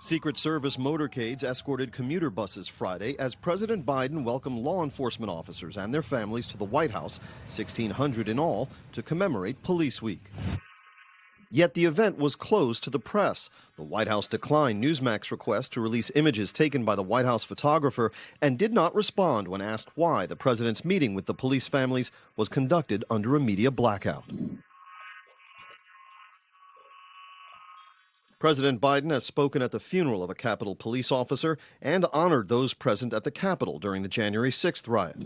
Secret Service motorcades escorted commuter buses Friday as President Biden welcomed law enforcement officers and their families to the White House, 1,600 in all, to commemorate Police Week. Yet the event was closed to the press. The White House declined Newsmax request to release images taken by the White House photographer and did not respond when asked why the president's meeting with the police families was conducted under a media blackout. President Biden has spoken at the funeral of a Capitol police officer and honored those present at the Capitol during the January 6th riot.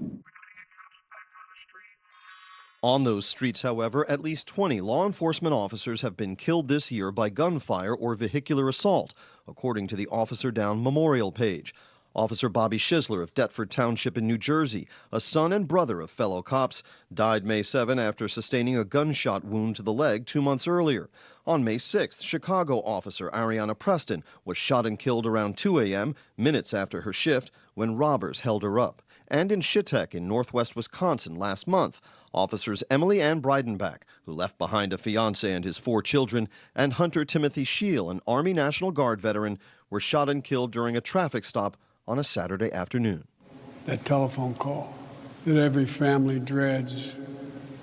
On those streets, however, at least 20 law enforcement officers have been killed this year by gunfire or vehicular assault, according to the Officer Down Memorial page. Officer Bobby Schisler of Deptford Township in New Jersey, a son and brother of fellow cops, died May 7 after sustaining a gunshot wound to the leg 2 months earlier. On May 6th, Chicago officer Ariana Preston was shot and killed around 2 a.m., minutes after her shift, when robbers held her up. And in Shitek in northwest Wisconsin last month, officers Emily Ann Breidenbach, who left behind a fiancé and his 4 children, and Hunter Timothy Scheel, an Army National Guard veteran, were shot and killed during a traffic stop on a Saturday afternoon. That telephone call that every family dreads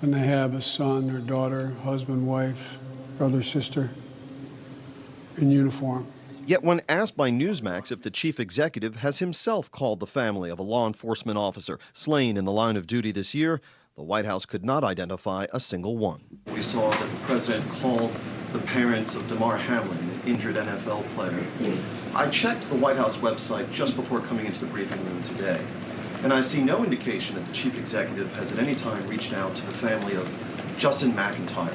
when they have a son or daughter, husband, wife, brother, sister in uniform. Yet when asked by Newsmax if the chief executive has himself called the family of a law enforcement officer slain in the line of duty this year, the White House could not identify a single one. We saw that the president called the parents of Damar Hamlin, an injured NFL player. I checked the White House website just before coming into the briefing room today, and I see no indication that the chief executive has at any time reached out to the family of Justin McIntyre,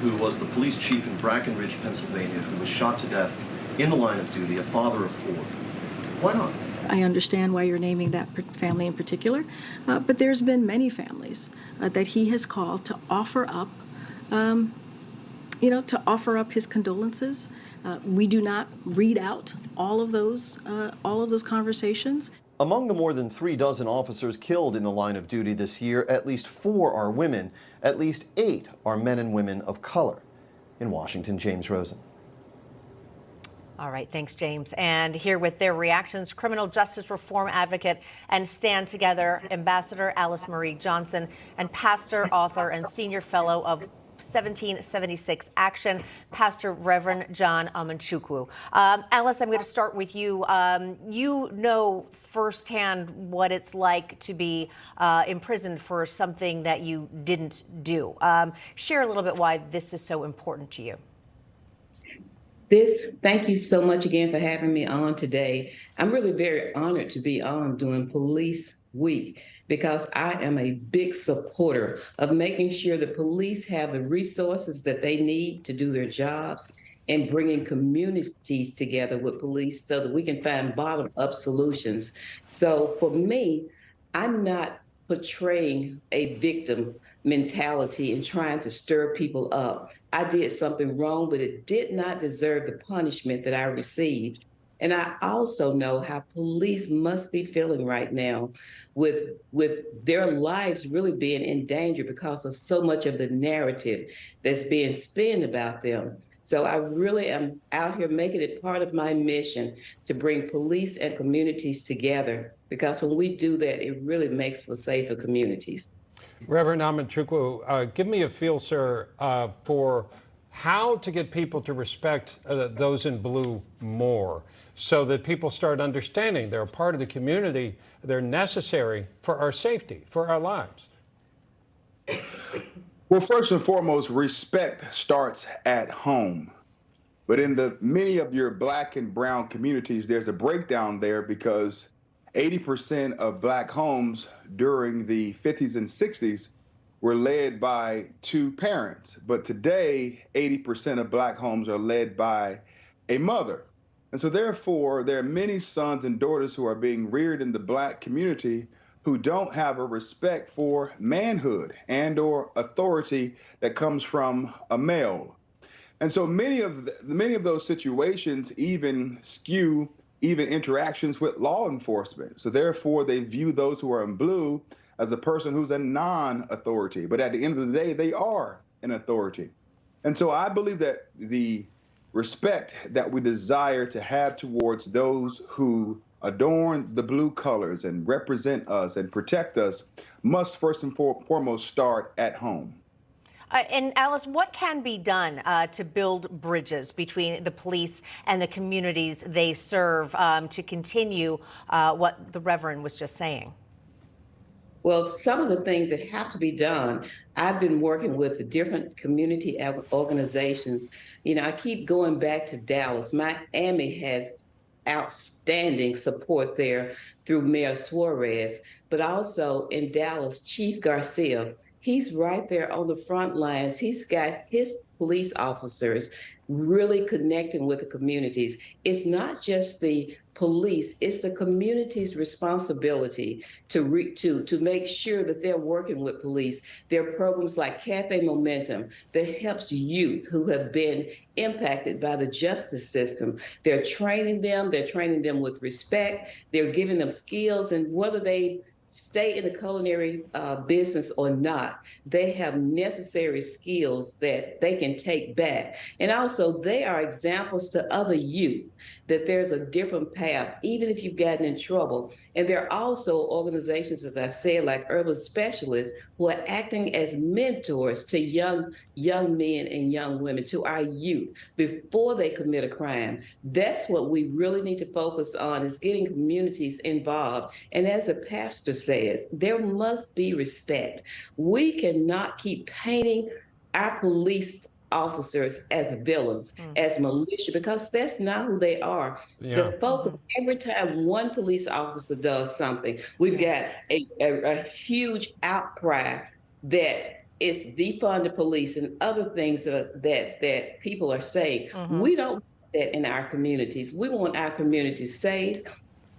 who was the police chief in Brackenridge, Pennsylvania, who was shot to death in the line of duty, a father of 4. Why not? I understand why you're naming that family in particular, but there's been many families that he has called to offer up, his condolences. We do not read out all of those conversations. Among the more than 36 officers killed in the line of duty this year, at least 4 are women. At least 8 are men and women of color. In Washington, James Rosen. All right, thanks, James. And here with their reactions, criminal justice reform advocate and Stand Together Ambassador Alice Marie Johnson and pastor, author, and senior fellow of 1776 Action, Pastor Reverend John Amanchukwu. Alice, I'm going to start with you. You know firsthand what it's like to be imprisoned for something that you didn't do. Share a little bit why this is so important to you. Thank you so much again for having me on today. I'm really very honored to be on during Police Week because I am a big supporter of making sure the police have the resources that they need to do their jobs and bringing communities together with police so that we can find bottom-up solutions. So for me, I'm not portraying a victim mentality and trying to stir people up. I did something wrong, but it did not deserve the punishment that I received. And I also know how police must be feeling right now with their lives really being in danger because of so much of the narrative that's being spun about them. So I really am out here making it part of my mission to bring police and communities together, because when we do that, it really makes for safer communities. Reverend Amanchukwu, give me a feel, sir, for how to get people to respect those in blue more so that people start understanding they're a part of the community, they're necessary for our safety, for our lives. Well, first and foremost, respect starts at home. But in many of your Black and brown communities, there's a breakdown there because 80% of Black homes during the 50s and 60s were led by 2 parents. But today, 80% of Black homes are led by a mother. And so therefore, there are many sons and daughters who are being reared in the Black community who don't have a respect for manhood and or authority that comes from a male. And so many of those situations even skew even interactions with law enforcement. So therefore, they view those who are in blue as a person who's a non-authority. But at the end of the day, they are an authority. And so I believe that the respect that we desire to have towards those who adorn the blue colors and represent us and protect us must first and foremost start at home. And Alice, what can be done to build bridges between the police and the communities they serve to continue what the Reverend was just saying? Well, some of the things that have to be done, I've been working with the different community organizations. You know, I keep going back to Dallas. Miami has outstanding support there through Mayor Suarez, but also in Dallas, Chief Garcia. He's right there on the front lines. He's got his police officers really connecting with the communities. It's not just the police, it's the community's responsibility to make sure that they're working with police. There are programs like Cafe Momentum that helps youth who have been impacted by the justice system. They're training them with respect, they're giving them skills, and whether they stay in the culinary business or not, they have necessary skills that they can take back. And also, they are examples to other youth that there's a different path, even if you've gotten in trouble. And there are also organizations, as I've said, like urban specialists, who are acting as mentors to young men and young women, to our youth, before they commit a crime. That's what we really need to focus on, is getting communities involved. And as the pastor says, there must be respect. We cannot keep painting our police officers as villains, as militia, because that's not who they are. Yeah. The focus, every time one police officer does something, we've got a huge outcry that it's defund the police and other things that people are saying. We don't want that in our communities. We want our communities safe.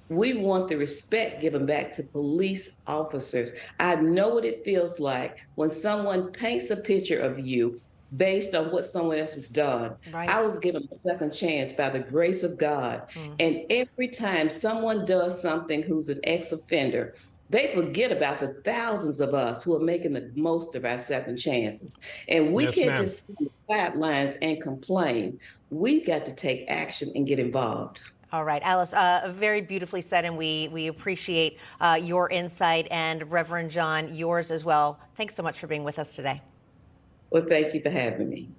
We want the respect given back to police officers. I know what it feels like when someone paints a picture of you based on what someone else has done. Right. I was given a second chance by the grace of God. And every time someone does something who's an ex-offender, they forget about the thousands of us who are making the most of our second chances. And we can't just sit on the sidelines and complain. We've got to take action and get involved. All right, Alice, very beautifully said, and we appreciate your insight, and Reverend John, yours as well. Thanks so much for being with us today. Well, thank you for having me.